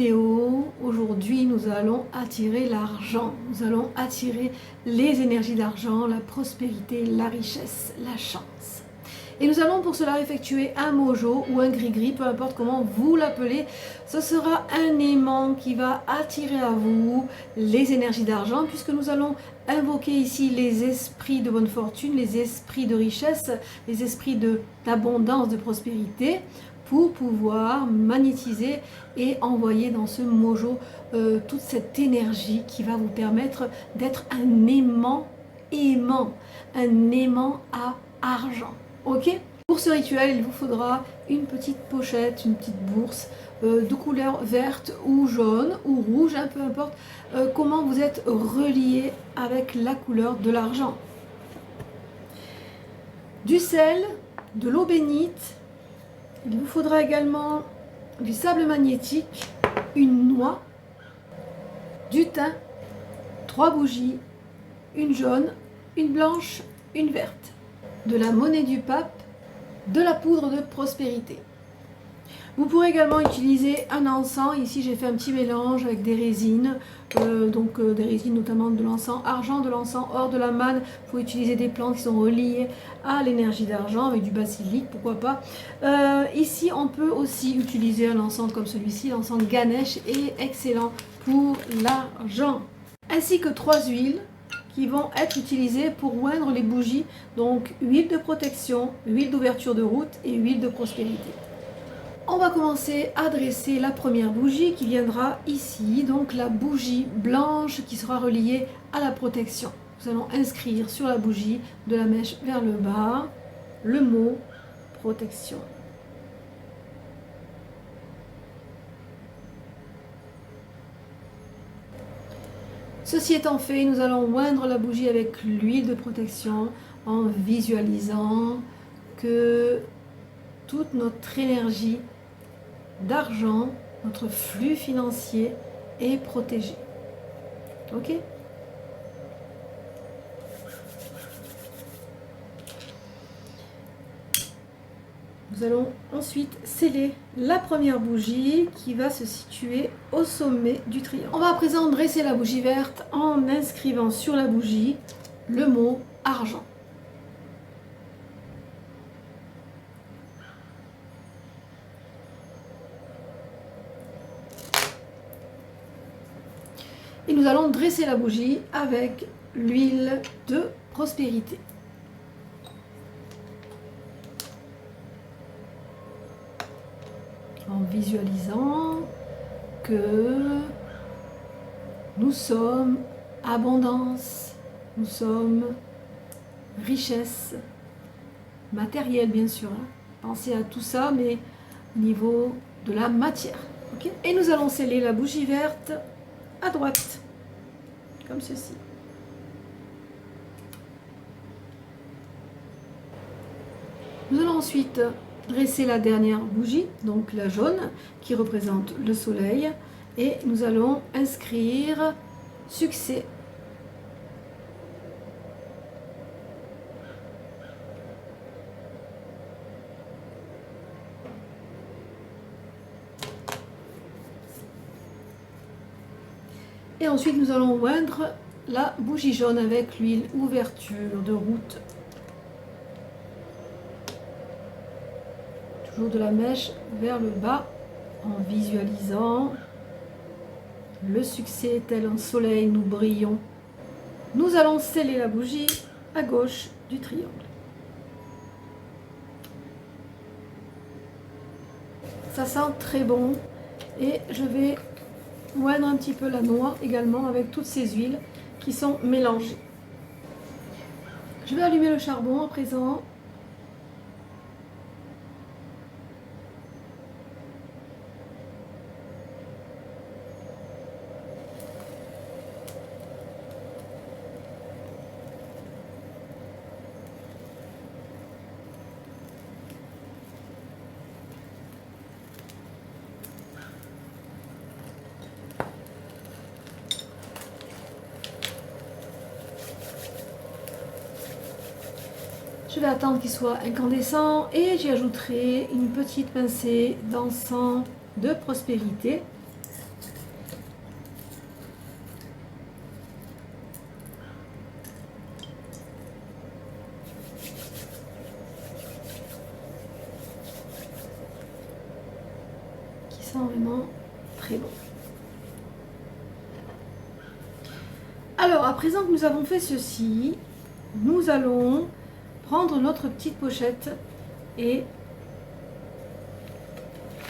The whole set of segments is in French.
Gémeaux, aujourd'hui nous allons attirer l'argent, nous allons attirer les énergies d'argent, la prospérité, la richesse, la chance. Et nous allons pour cela effectuer un mojo ou un gris-gris, peu importe comment vous l'appelez. Ce sera un aimant qui va attirer à vous les énergies d'argent, puisque nous allons invoquer ici les esprits de bonne fortune, les esprits de richesse, les esprits d'abondance, de prospérité, pour pouvoir magnétiser et envoyer dans ce mojo toute cette énergie qui va vous permettre d'être un aimant à argent. Ok? Pour ce rituel, il vous faudra une petite pochette, une petite bourse de couleur verte ou jaune ou rouge, hein, peu importe comment vous êtes relié avec la couleur de l'argent. Du sel, de l'eau bénite. Il vous faudra également du sable magnétique, une noix, du thym, 3 bougies, une jaune, une blanche, une verte, de la monnaie du pape, de la poudre de prospérité. Vous pourrez également utiliser un encens. Ici j'ai fait un petit mélange avec des résines, des résines notamment de l'encens argent, de l'encens or, de la manne. Vous pouvez utiliser des plantes qui sont reliées à l'énergie d'argent, avec du basilic, pourquoi pas. Ici on peut aussi utiliser un encens comme celui-ci, l'encens Ganesh, est excellent pour l'argent. Ainsi que 3 huiles qui vont être utilisées pour oindre les bougies, donc huile de protection, huile d'ouverture de route et huile de prospérité. On va commencer à dresser la première bougie qui viendra ici, donc la bougie blanche qui sera reliée à la protection. Nous allons inscrire sur la bougie de la mèche vers le bas le mot protection. Ceci étant fait, nous allons oindre la bougie avec l'huile de protection en visualisant que toute notre énergie d'argent, notre flux financier est protégé. Ok? Nous allons ensuite sceller la première bougie qui va se situer au sommet du triangle. On va à présent dresser la bougie verte en inscrivant sur la bougie le mot argent. Et nous allons dresser la bougie avec l'huile de prospérité. En visualisant que nous sommes abondance, nous sommes richesse, matérielle bien sûr. Hein. Pensez à tout ça, mais au niveau de la matière. Okay? Et nous allons sceller la bougie verte à droite, comme ceci. Nous allons ensuite dresser la dernière bougie, donc la jaune, qui représente le soleil, et nous allons inscrire succès. Et ensuite, nous allons oindre la bougie jaune avec l'huile ouverture de route. Toujours de la mèche vers le bas en visualisant le succès tel un soleil, nous brillons. Nous allons sceller la bougie à gauche du triangle. Ça sent très bon et je vais oindre un petit peu la noix également avec toutes ces huiles qui sont mélangées. Je vais allumer le charbon à présent. Je vais attendre qu'il soit incandescent et j'y ajouterai une petite pincée d'encens de prospérité. Alors, à présent que nous avons fait ceci, nous allons prendre notre petite pochette et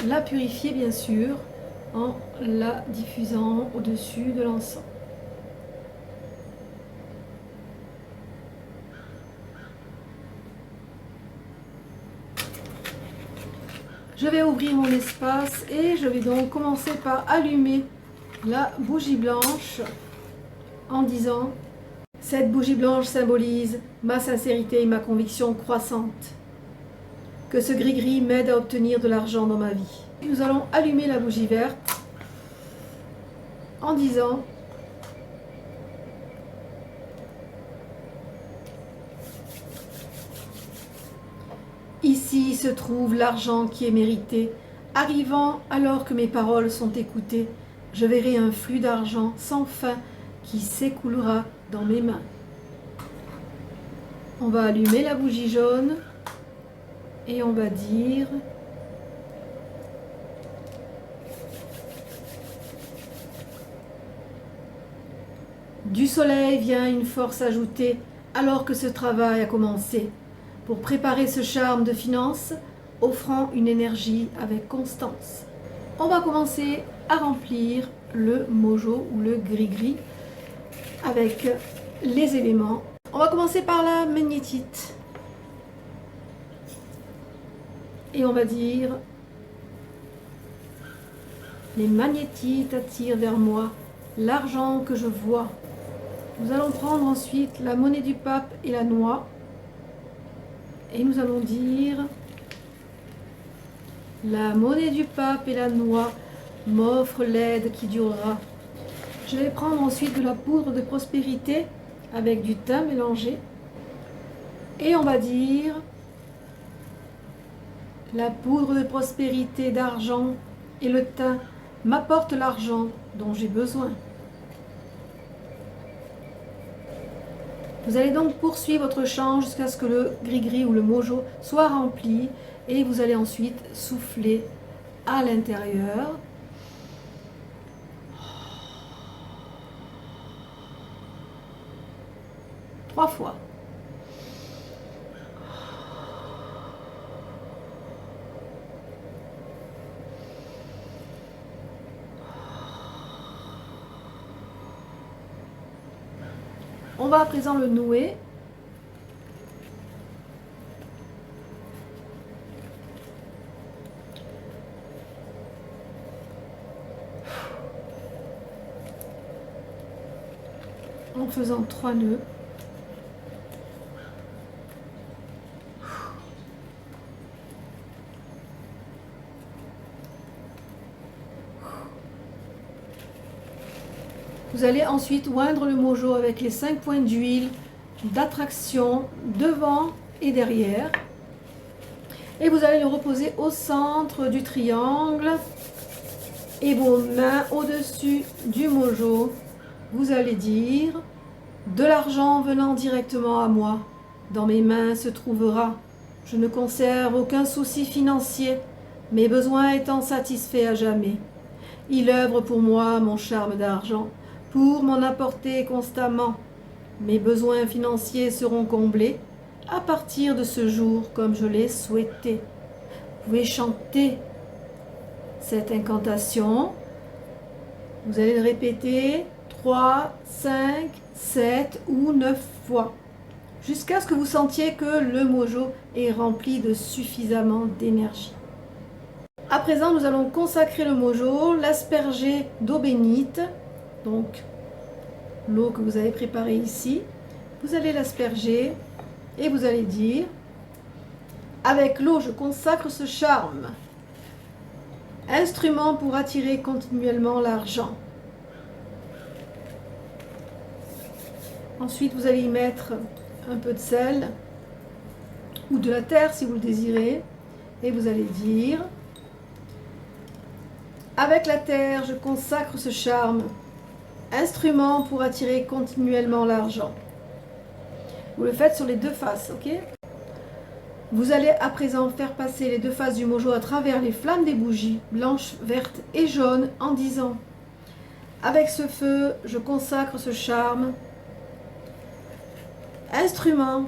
la purifier bien sûr en la diffusant au-dessus de l'encens. Je vais ouvrir mon espace et je vais donc commencer par allumer la bougie blanche en disant: cette bougie blanche symbolise ma sincérité et ma conviction croissante. Que ce gris-gris m'aide à obtenir de l'argent dans ma vie. Nous allons allumer la bougie verte en disant: ici se trouve l'argent qui est mérité. Arrivant alors que mes paroles sont écoutées, je verrai un flux d'argent sans fin qui s'écoulera dans mes mains. On va allumer la bougie jaune et on va dire: du soleil vient une force ajoutée alors que ce travail a commencé. Pour préparer ce charme de finance, offrant une énergie avec constance. On va commencer à remplir le mojo ou le gris-gris avec les éléments. On va commencer par la magnétite. Et on va dire: les magnétites attirent vers moi l'argent que je vois. Nous allons prendre ensuite la monnaie du pape et la noix. Et nous allons dire: la monnaie du pape et la noix m'offrent l'aide qui durera. Je vais prendre ensuite de la poudre de prospérité avec du thym mélangé. Et on va dire: la poudre de prospérité d'argent et le thym m'apportent l'argent dont j'ai besoin. Vous allez donc poursuivre votre chant jusqu'à ce que le gris-gris ou le mojo soit rempli et vous allez ensuite souffler à l'intérieur. Trois fois. On va à présent le nouer. En faisant 3 nœuds. Vous allez ensuite oindre le mojo avec les 5 points d'huile d'attraction devant et derrière. Et vous allez le reposer au centre du triangle. Et vos mains au-dessus du mojo. Vous allez dire: de l'argent venant directement à moi, dans mes mains se trouvera. Je ne conserve aucun souci financier, mes besoins étant satisfaits à jamais. Il œuvre pour moi mon charme d'argent, pour m'en apporter constamment. Mes besoins financiers seront comblés à partir de ce jour comme je l'ai souhaité. Vous pouvez chanter cette incantation. Vous allez le répéter 3, 5, 7 ou 9 fois jusqu'à ce que vous sentiez que le mojo est rempli de suffisamment d'énergie. À présent, nous allons consacrer le mojo, l'asperger d'eau bénite. Donc, l'eau que vous avez préparée ici, vous allez l'asperger et vous allez dire: avec l'eau, je consacre ce charme, instrument pour attirer continuellement l'argent. Ensuite, vous allez y mettre un peu de sel ou de la terre si vous le désirez. Et vous allez dire: avec la terre, je consacre ce charme, instrument pour attirer continuellement l'argent. Vous le faites sur les deux faces, ok? Vous allez à présent faire passer les deux faces du mojo à travers les flammes des bougies, blanches, vertes et jaunes, en disant: avec ce feu, je consacre ce charme, Instrument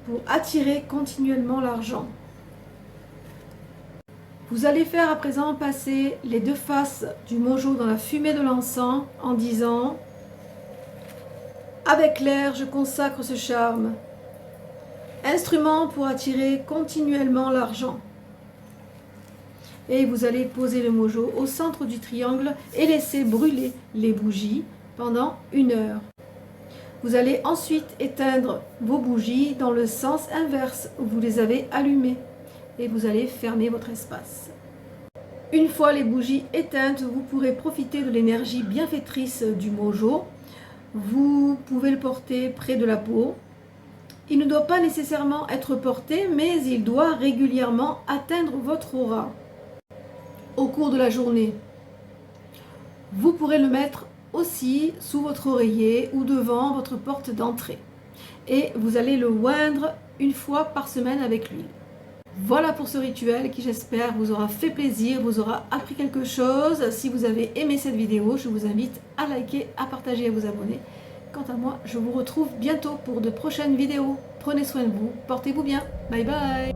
pour attirer continuellement l'argent. Vous allez faire à présent passer les deux faces du mojo dans la fumée de l'encens en disant: avec l'air, je consacre ce charme. Instrument pour attirer continuellement l'argent. Et vous allez poser le mojo au centre du triangle et laisser brûler les bougies pendant 1 heure. Vous allez ensuite éteindre vos bougies dans le sens inverse où vous les avez allumées et vous allez fermer votre espace. Une fois les bougies éteintes, vous pourrez profiter de l'énergie bienfaitrice du mojo. Vous pouvez le porter près de la peau. Il ne doit pas nécessairement être porté, mais il doit régulièrement atteindre votre aura au cours de la journée. Vous pourrez le mettre aussi sous votre oreiller ou devant votre porte d'entrée. Et vous allez le oindre 1 fois par semaine avec l'huile. Voilà pour ce rituel qui, j'espère, vous aura fait plaisir, vous aura appris quelque chose. Si vous avez aimé cette vidéo, je vous invite à liker, à partager et à vous abonner. Quant à moi, je vous retrouve bientôt pour de prochaines vidéos. Prenez soin de vous, portez-vous bien. Bye bye.